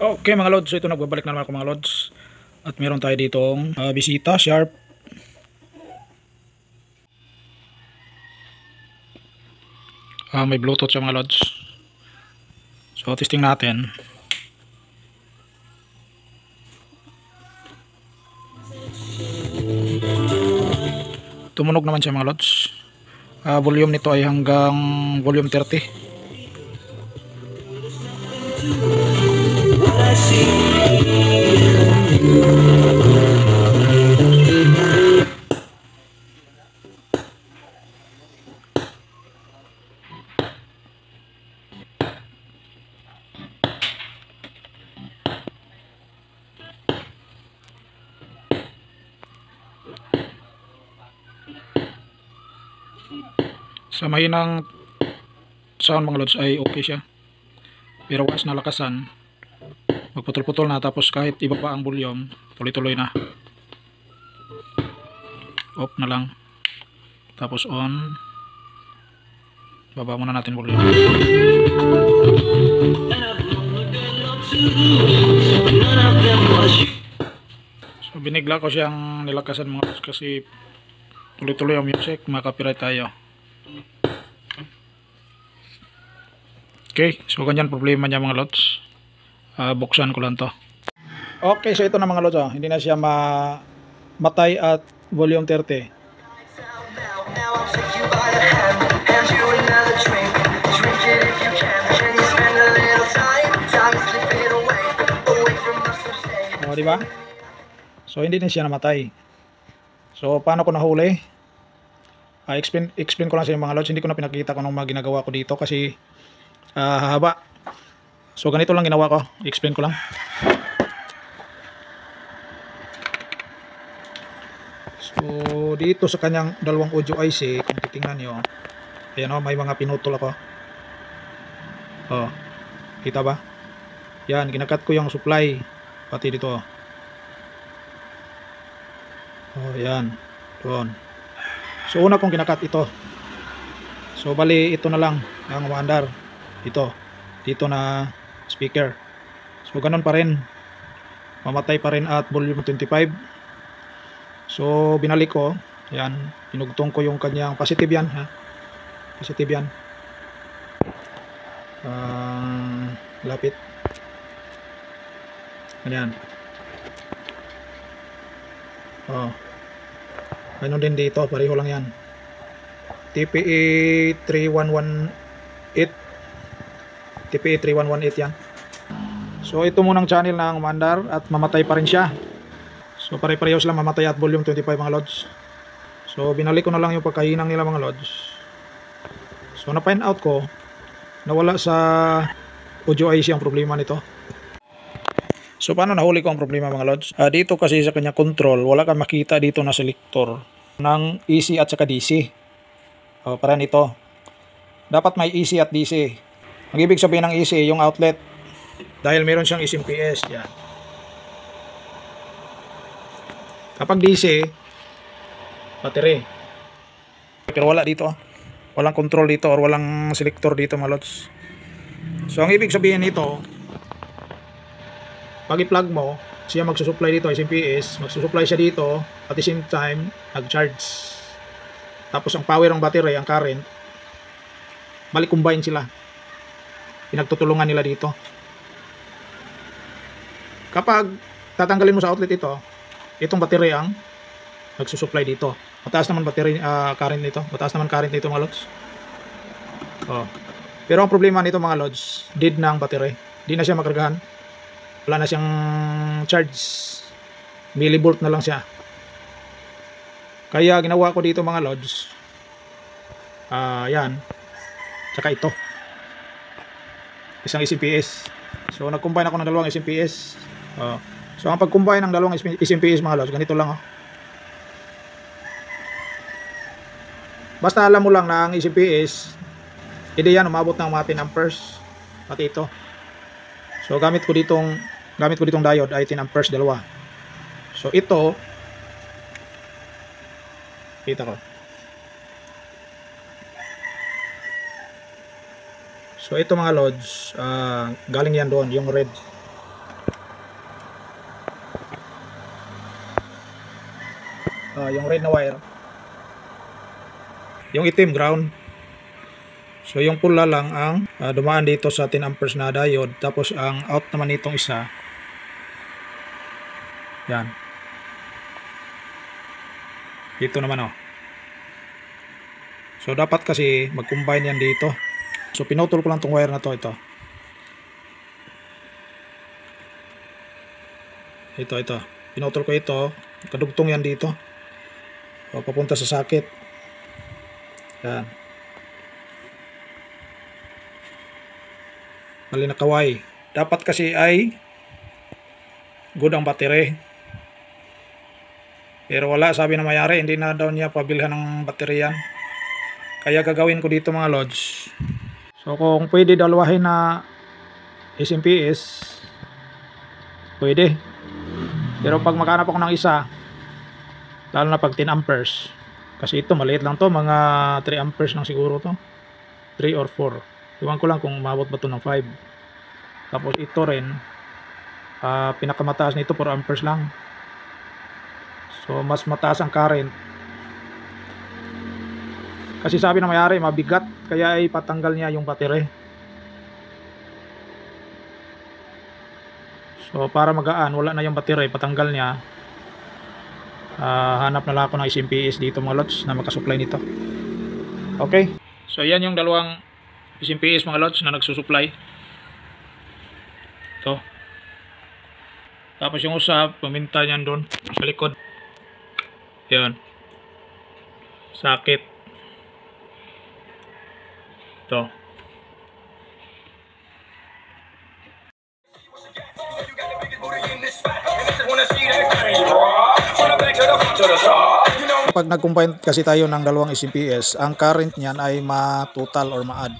Okay mga lods, so ito nagbabalik na naman ako mga lods. At meron tayo ditong bisita, Sharp. May Bluetooth siya mga lods. So testing natin. Tumunog naman siya mga lods. Volume nito ay hanggang volume 30. Sa mahinang sound mga lods ay okay siya, pero once nalakasan magputol-putol na, tapos kahit ibaba ang volume tuloy-tuloy na. Off na lang, tapos on, baba muna natin volume. So binigla ko siyang nilakasan mga lods kasi tuloy-tuloy ang music, makapiright tayo. Okay, so ganyan problema niya mga lods. Buksan ko lang to. Okay, so ito na mga lods, hindi na siya matay at volume 30. Di ba? So hindi na siya namatay. So paano ko nahuli? Explain ko lang sa inyo mga lods. Hindi ko na pinakita kung anong mga ginagawa ko dito kasi hahaba. So ganito lang ginawa ko, explain ko lang. So dito sa kanyang dalawang audio IC, kung titingnan nyo, ayan may mga pinutol ako. Kita ba? Yan, ginakat ko yung supply pati dito. Yan, doon. So una kong kinakat ito. So bali ito na lang ang umaandar. Dito na speaker. So ganun pa rin, mamatay pa rin at volume 25. So binalik ko, yan, pinugtong ko yung kanyang positive yan, positive yan. Lapit. Ganyan. Ganun din dito, pareho lang yan. TPE 3118. TPE 3118 yan. So ito munang channel ng umandar at mamatay pa rin siya. So pare-pareho sila mamatay at volume 25 mga lods. So binalik ko na lang yung pagkahinang nila mga lods. So na-find out ko nawala sa audio IC ang problema nito. So paano nahuli ko ang problema mga lods? Dito kasi sa kanya control, wala kang makita dito na selector ng AC at saka DC. Para nito, dapat may AC at DC. Ang ibig sabihin ng AC, yung outlet, dahil meron siyang SMPS yan. Kapag DC, battery. Pero wala dito, walang control dito or walang selector dito mga lods. So ang ibig sabihin nito, pag i-plug mo, siya magsusupply dito, SMPS, magsusupply siya dito, at the same time, nag-charge. Tapos ang power ng battery, ang current, balik combine sila. Pinagtutulungan nila dito. Kapag tatanggalin mo sa outlet itong battery ang nagsusupply dito. Mataas naman battery current nito. Mataas naman current nito mga lods. Pero ang problema nito mga lods, dead na ang battery. Di na siya makargahan. Wala na siyang charge. Millivolt na lang siya. Kaya ginawa ko dito mga lods, yan. Tsaka ito. Isang SMPS. So nag-combine ako ng dalawang SMPS. So ang pag-combine ng dalawang SMPS mga lods, ganito lang. Basta alam mo lang na ang SMPS, hindi yan umabot ng mga 10 amperes. Pati ito. So gamit ko ditong diode ay 10 amperes dalawa. So ito, kita ko. So ito mga lods, galing yan doon, yung red. yung red na wire. Yung itim ground. So yung pula lang ang dumaan dito sa 10 amperes na diode. Tapos ang out naman nitong isa, yan, dito naman So dapat kasi mag-combine yan dito. So pinutol ko lang tong wire na to. Ito pinutol ko ito. Kadugtong yan dito. O, papunta sa socket. Yan. Mali na kaway. Dapat kasi ay good ang battery. Pero wala, sabi na mayari, hindi na daw niya pabilhan ng battery yan. Kaya gagawin ko dito mga lods. So kung pwede dalawahin na SMPS, pwede. Pero pag maghanap ako ng isa, lalo na pag 10 amperes, kasi ito maliit lang to, mga 3 amperes lang siguro to, 3 or 4, iwan ko lang kung umabot ba to ng 5. Tapos ito rin, pinakamataas nito 4 amperes lang. So mas mataas ang current. Kasi sabi na mayari, mabigat, kaya ay patanggal niya yung battery. So para magaan, wala na yung battery, patanggal niya. Hanap na lang ako ng SMPS dito mga lods na makasupply nito. Okay. So yan yung dalawang SMPS mga lods na nagsusupply. Ito. Tapos yung usap, paminta niyan doon sa likod. Yan. Sakit. Ito. Pag nag-combine kasi tayo ng dalawang SMPS, ang current niyan ay ma-total or ma-add.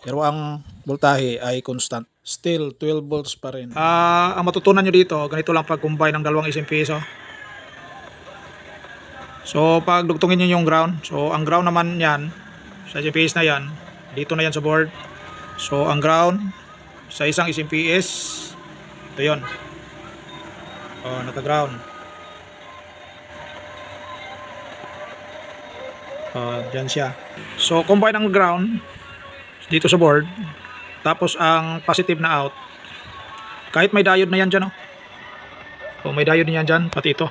Pero ang voltahe ay constant. Still 12 volts pa rin. Ang matutunan nyo dito, ganito lang pag-combine ng dalawang SMPS. So pag dugtungin nyo yung ground, so ang ground naman yan, sa SMPS na yan, dito na yan sa board. So ang ground sa isang SMPS, ito yun. Naka-ground. Dyan siya. So combine ang ground dito sa board, tapos ang positive na out, kahit may diode na yan dyan, may diode na yan dyan, pati ito.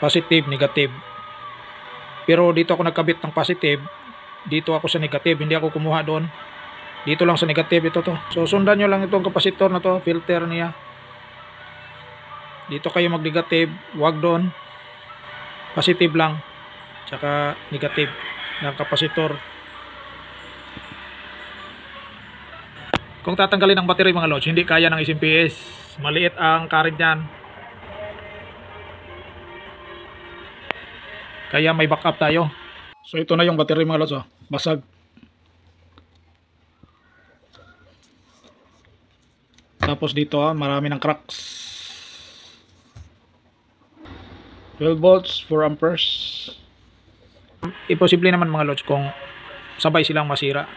Positive, negative. Pero dito ako nagkabit ng positive, dito ako sa negative, hindi ako kumuha doon. Dito lang sa negative ito to. So sundan nyo lang itong kapasitor na to, filter niya. Dito kayo mag-negative, wag doon. Positive lang. Tsaka negative ng kapasitor. Kung tatanggalin ang battery mga lods, hindi kaya ng SMPS. Maliit ang current niyan. Kaya may backup tayo. So ito na yung battery mga lods, basag. Tapos dito marami ng cracks. 12 volts, 4 amperes. Imposible naman mga lods kung sabay silang masira.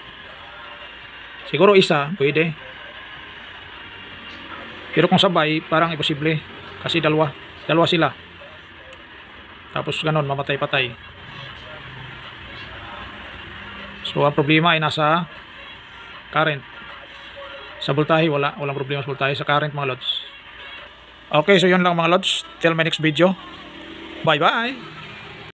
Siguro isa, pwede. Pero kung sabay, parang imposible. Kasi dalawa sila. Tapos ganon, mamatay-patay. So ang problema ay nasa current. Sa voltahe, walang problema sa voltahe. Sa current mga lods. Okay, so yun lang mga lods. Till my next video. Bye bye.